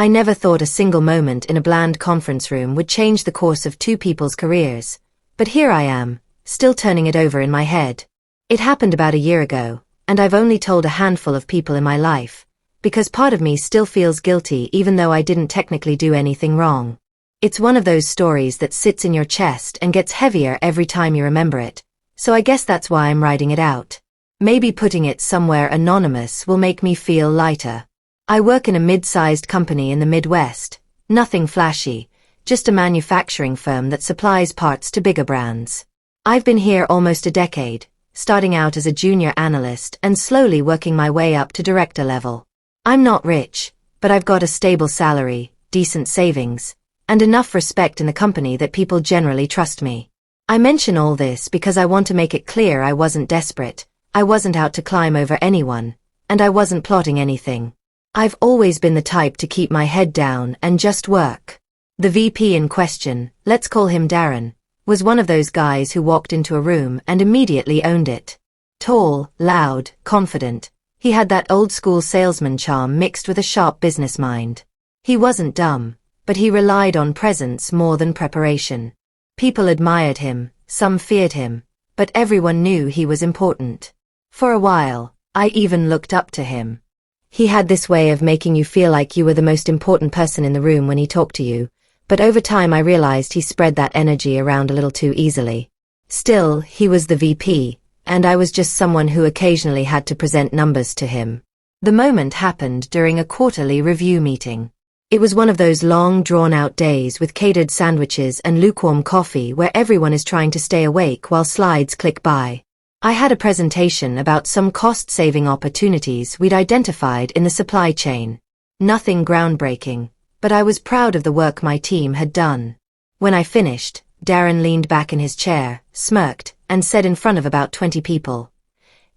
I never thought a single moment in a bland conference room would change the course of two people's careers, but here I am, still turning it over in my head. It happened about a year ago, and I've only told a handful of people in my life, because part of me still feels guilty even though I didn't technically do anything wrong. It's one of those stories that sits in your chest and gets heavier every time you remember it, so I guess that's why I'm writing it out. Maybe putting it somewhere anonymous will make me feel lighter. I work in a mid-sized company in the Midwest, nothing flashy, just a manufacturing firm that supplies parts to bigger brands. I've been here almost a decade, starting out as a junior analyst and slowly working my way up to director level. I'm not rich, but I've got a stable salary, decent savings, and enough respect in the company that people generally trust me. I mention all this because I want to make it clear I wasn't desperate, I wasn't out to climb over anyone, and I wasn't plotting anything. I've always been the type to keep my head down and just work. The VP in question, let's call him Darren, was one of those guys who walked into a room and immediately owned it. Tall, loud, confident, he had that old-school salesman charm mixed with a sharp business mind. He wasn't dumb, but he relied on presence more than preparation. People admired him, some feared him, but everyone knew he was important. For a while, I even looked up to him. He had this way of making you feel like you were the most important person in the room when he talked to you, but over time I realized he spread that energy around a little too easily. Still, he was the VP, and I was just someone who occasionally had to present numbers to him. The moment happened during a quarterly review meeting. It was one of those long, drawn-out days with catered sandwiches and lukewarm coffee where everyone is trying to stay awake while slides click by. I had a presentation about some cost-saving opportunities we'd identified in the supply chain. Nothing groundbreaking, but I was proud of the work my team had done. When I finished, Darren leaned back in his chair, smirked, and said in front of about 20 people,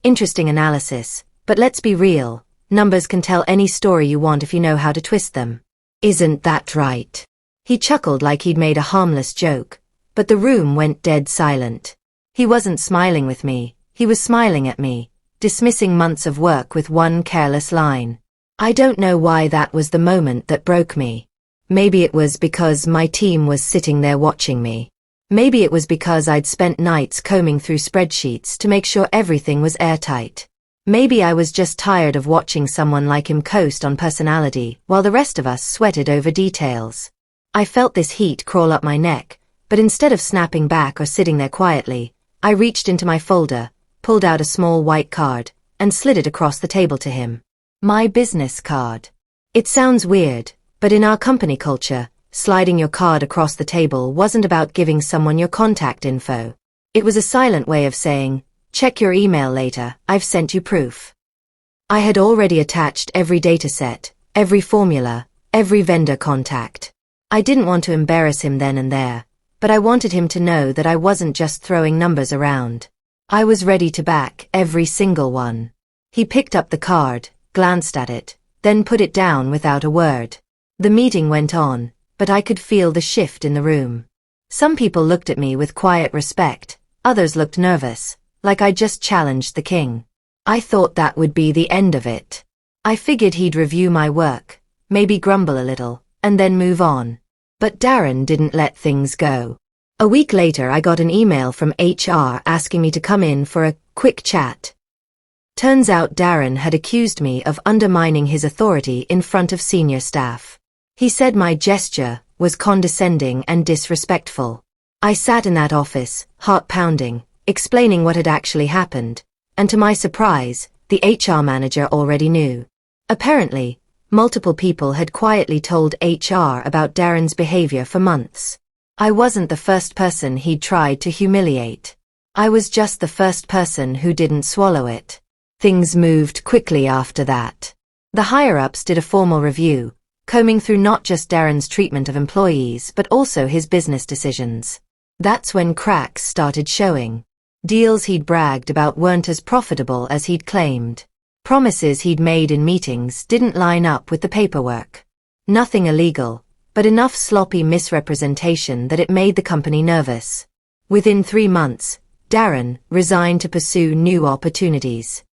"Interesting analysis, but let's be real, numbers can tell any story you want if you know how to twist them. Isn't that right?" He chuckled like he'd made a harmless joke, but the room went dead silent. He wasn't smiling with me, he was smiling at me, dismissing months of work with one careless line. I don't know why that was the moment that broke me. Maybe it was because my team was sitting there watching me. Maybe it was because I'd spent nights combing through spreadsheets to make sure everything was airtight. Maybe I was just tired of watching someone like him coast on personality while the rest of us sweated over details. I felt this heat crawl up my neck, but instead of snapping back or sitting there quietly, I reached into my folder, pulled out a small white card, and slid it across the table to him. My business card. It sounds weird, but in our company culture, sliding your card across the table wasn't about giving someone your contact info. It was a silent way of saying, "Check your email later, I've sent you proof." I had already attached every dataset, every formula, every vendor contact. I didn't want to embarrass him then and there, but I wanted him to know that I wasn't just throwing numbers around. I was ready to back every single one. He picked up the card, glanced at it, then put it down without a word. The meeting went on, but I could feel the shift in the room. Some people looked at me with quiet respect, others looked nervous, like I just challenged the king. I thought that would be the end of it. I figured he'd review my work, maybe grumble a little, and then move on. But Darren didn't let things go. A week later I got an email from HR asking me to come in for a quick chat. Turns out Darren had accused me of undermining his authority in front of senior staff. He said my gesture was condescending and disrespectful. I sat in that office, heart pounding, explaining what had actually happened, and to my surprise, the HR manager already knew. Apparently, multiple people had quietly told HR about Darren's behavior for months. I wasn't the first person he'd tried to humiliate. I was just the first person who didn't swallow it. Things moved quickly after that. The higher-ups did a formal review, combing through not just Darren's treatment of employees but also his business decisions. That's when cracks started showing. Deals he'd bragged about weren't as profitable as he'd claimed. Promises he'd made in meetings didn't line up with the paperwork. Nothing illegal, but enough sloppy misrepresentation that it made the company nervous. Within 3 months, Darren resigned to pursue new opportunities.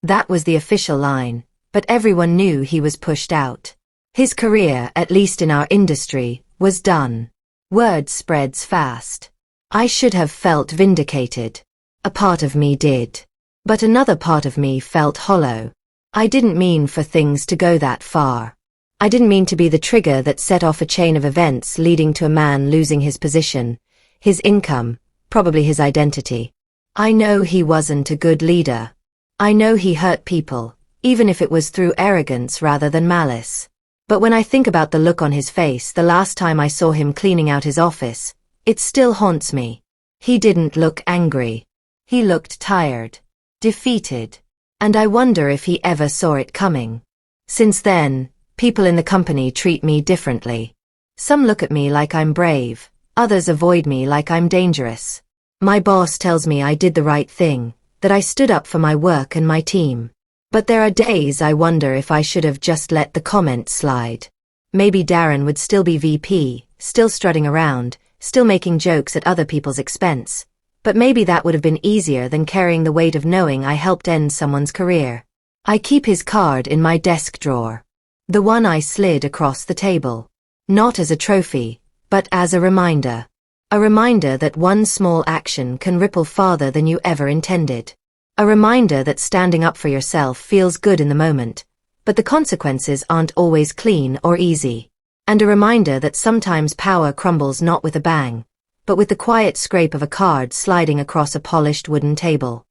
That was the official line, but everyone knew he was pushed out. His career, at least in our industry, was done. Word spreads fast. I should have felt vindicated. A part of me did. But another part of me felt hollow. I didn't mean for things to go that far. I didn't mean to be the trigger that set off a chain of events leading to a man losing his position, his income, probably his identity. I know he wasn't a good leader. I know he hurt people, even if it was through arrogance rather than malice. But when I think about the look on his face the last time I saw him cleaning out his office, it still haunts me. He didn't look angry. He looked tired, defeated, and I wonder if he ever saw it coming. Since then, people in the company treat me differently. Some look at me like I'm brave, others avoid me like I'm dangerous. My boss tells me I did the right thing, that I stood up for my work and my team. But there are days I wonder if I should have just let the comments slide. Maybe Darren would still be VP, still strutting around, still making jokes at other people's expense. But maybe that would have been easier than carrying the weight of knowing I helped end someone's career. I keep his card in my desk drawer. The one I slid across the table. Not as a trophy, but as a reminder. A reminder that one small action can ripple farther than you ever intended. A reminder that standing up for yourself feels good in the moment, but the consequences aren't always clean or easy. And a reminder that sometimes power crumbles not with a bang, but with the quiet scrape of a card sliding across a polished wooden table.